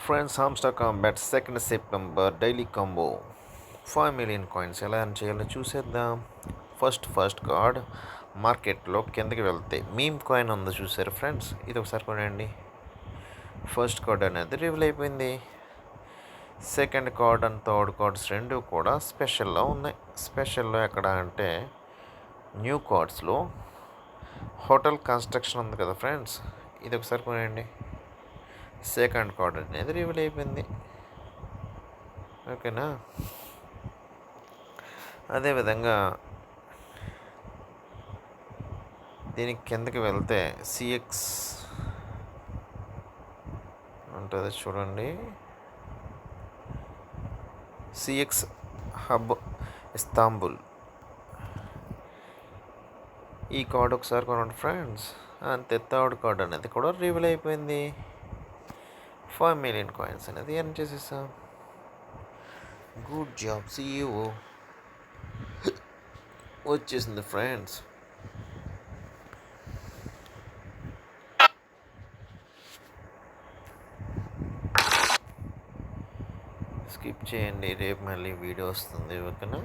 Friends hamster combat 2nd September daily combo 5 million coins ఎలా earn చేయాలో చూసేద్దాం. First card మార్కెట్లో కిందకి వెళ్తే మీమ్ కాయిన్ ఉందో చూసారు ఫ్రెండ్స్, ఇది ఒకసారి కొనండి. ఫస్ట్ కార్డ్ అనేది రివీల్ అయిపోయింది. Second card and third cards రెండు కూడా స్పెషల్లో ఉన్నాయి. స్పెషల్లో ఎక్కడ అంటే న్యూ కార్డ్స్లో హోటల్ కన్స్ట్రక్షన్ ఉంది కదా ఫ్రెండ్స్, ఇది ఒకసారి కొనండి. సెకండ్ కార్డ్ అనేది రివీల్ అయిపోయింది. ఓకేనా, అదేవిధంగా దీనికి కిందకి వెళ్తే సిఎక్స్ ఉంటుంది చూడండి, సిఎక్స్ హబ్ ఇస్తాంబుల్, ఈ కార్డ్ ఒకసారి కొనండి ఫ్రెండ్స్. అంతే, థర్డ్ కార్డ్ అనేది కూడా రివీల్ అయిపోయింది. 5 మిలియన్ కాయిన్స్ అనేది ఎర్న్ చేసేసాం. గుడ్ జాబ్ CEO, వచ్చేసింది ఫ్రెండ్స్. స్కిప్ చేయండి, రేపు మళ్ళీ వీడియో వస్తుంది. ఓకేనా,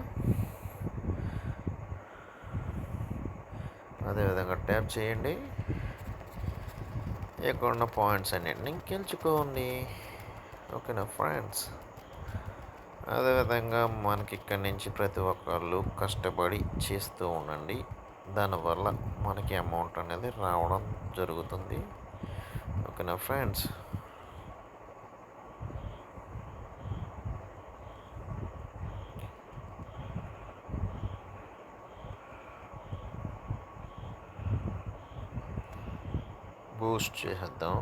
అదేవిధంగా ట్యాప్ చేయండి, ఇక్కడ ఉన్న పాయింట్స్ అన్నింటినీ గెలుచుకోండి. ఓకేనా ఫ్రెండ్స్, అదేవిధంగా మనకి ఇక్కడి నుంచి ప్రతి ఒక్కళ్ళు కష్టపడి చేస్తూ ఉండండి. దానివల్ల మనకి అమౌంట్ అనేది రావడం జరుగుతుంది. ఓకేనా ఫ్రెండ్స్, బూస్ట్ చేసేద్దాం.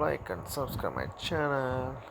Like and subscribe my channel.